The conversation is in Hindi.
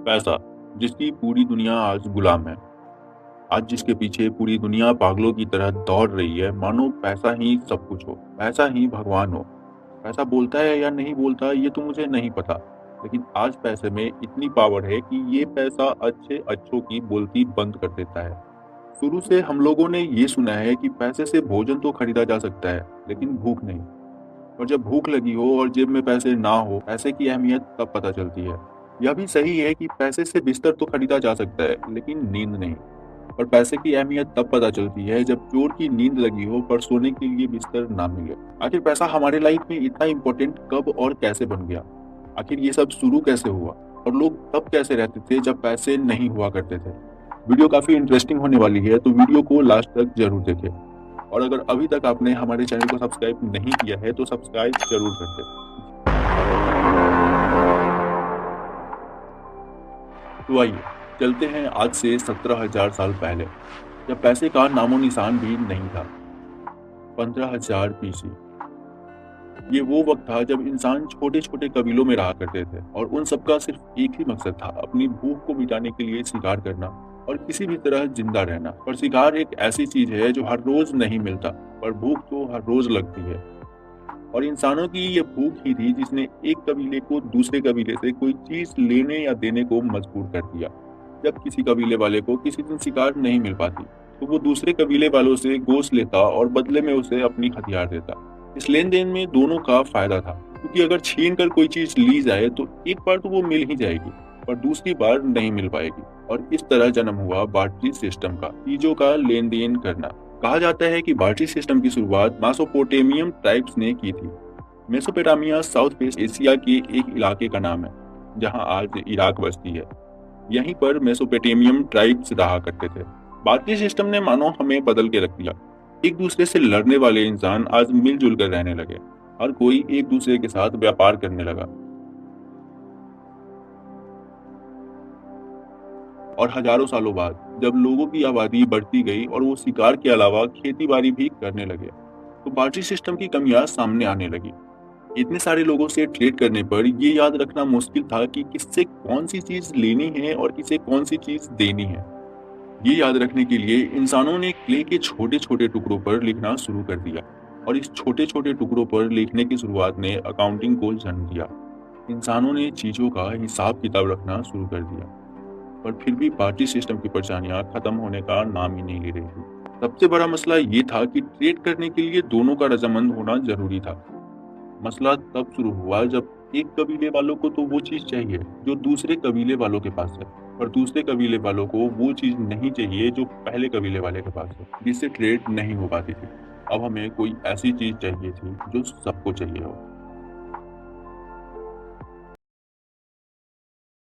पैसा, जिसकी पूरी दुनिया आज गुलाम है। आज जिसके पीछे पूरी दुनिया पागलों की तरह दौड़ रही है, मानो पैसा ही सब कुछ हो, पैसा ही भगवान हो। पैसा बोलता है या नहीं बोलता ये तो मुझे नहीं पता, लेकिन आज पैसे में इतनी पावर है कि ये पैसा अच्छे अच्छों की बोलती बंद कर देता है। शुरू से हम लोगों ने ये सुना है कि पैसे से भोजन तो खरीदा जा सकता है, लेकिन भूख नहीं। और जब भूख लगी हो और जेब में पैसे ना हो, पैसे की अहमियत तब पता चलती है। यह भी सही है कि पैसे से बिस्तर तो खरीदा जा सकता है, लेकिन नींद नहीं। और पैसे की अहमियत तब पता चलती है जब चोर की नींद लगी हो पर सोने के लिए बिस्तर ना मिले। आखिर पैसा हमारे लाइफ में इतना इम्पोर्टेंट कब और कैसे बन गया? आखिर ये सब शुरू कैसे हुआ? और लोग तब कैसे रहते थे जब पैसे नहीं हुआ करते थे? वीडियो काफी इंटरेस्टिंग होने वाली है, तो वीडियो को लास्ट तक जरूर देखें। और अगर अभी तक आपने हमारे चैनल को सब्सक्राइब नहीं किया है तो सब्सक्राइब जरूर कर दें। तो आइए चलते हैं आज से 17,000 साल पहले, जब पैसे का नामो निशान भी नहीं था। 15,000 BC। ये वो वक्त था जब इंसान छोटे छोटे कबीलों में रहा करते थे और उन सबका सिर्फ एक ही मकसद था, अपनी भूख को मिटाने के लिए शिकार करना और किसी भी तरह जिंदा रहना। पर शिकार एक ऐसी चीज है जो हर रोज नहीं मिलता, पर भूख तो हर रोज लगती है। और इंसानों की ये भूख ही थी जिसने एक कबीले को दूसरे कबीले से कोई चीज लेने या देने को मजबूर कर दिया। जब किसी कबीले वाले को किसी दिन शिकार नहीं मिल पाती, तो वो दूसरे कबीले वालों से गोश्त लेता और बदले में उसे अपनी हथियार देता। इस लेन देन में दोनों का फायदा था, क्योंकि अगर छीन कर कोई चीज ली जाए तो एक बार तो वो मिल ही जाएगी, पर दूसरी बार नहीं मिल पाएगी। और इस तरह जन्म हुआ बार्टरी सिस्टम का, चीजों का लेन देन करना। कहा जाता है कि बार्टरी सिस्टम की शुरुआत मेसोपोटामियन ट्राइब्स ने की थी। मेसोपोटामिया साउथ वेस्ट एशिया के एक इलाके का नाम है, जहां आज इराक बसती है। यहीं पर मेसोपोटामियन ट्राइब्स रहा करते थे। बार्टरी सिस्टम ने मानो हमें बदल के रख दिया। एक दूसरे से लड़ने वाले इंसान आज मिलजुल कर रहने लगे। हर कोई एक दूसरे के साथ व्यापार करने लगा। और हजारों सालों बाद जब लोगों की आबादी बढ़ती गई और वो शिकार के अलावा खेती बाड़ी भी करने लगे, तो बार्टरी सिस्टम की कमियां सामने आने लगी। इतने सारे लोगों से ट्रेड करने पर ये याद रखना मुश्किल था कि किससे कौन सी चीज लेनी है और किसे कौन सी चीज देनी है। ये याद रखने के लिए इंसानों ने क्ले के छोटे छोटे टुकड़ों पर लिखना शुरू कर दिया। और इस छोटे छोटे टुकड़ों पर लिखने की शुरुआत ने अकाउंटिंग को जन्म दिया। इंसानों ने चीजों का हिसाब किताब रखना शुरू कर दिया। पर फिर भी बार्टरी सिस्टम की परेशानियां खत्म होने का नाम ही नहीं ले रही थी। सबसे बड़ा मसला ये था कि ट्रेड करने के लिए दोनों का रजामंद होना जरूरी था। मसला तब शुरू हुआ जब एक कबीले वालों को तो वो चीज चाहिए जो दूसरे कबीले वालों के पास है, और दूसरे कबीले वालों को वो चीज नहीं चाहिए जो पहले कबीले वाले के पास है, जिससे ट्रेड नहीं हो पाती थी। अब हमें कोई ऐसी चीज चाहिए थी जो सबको चाहिए हो।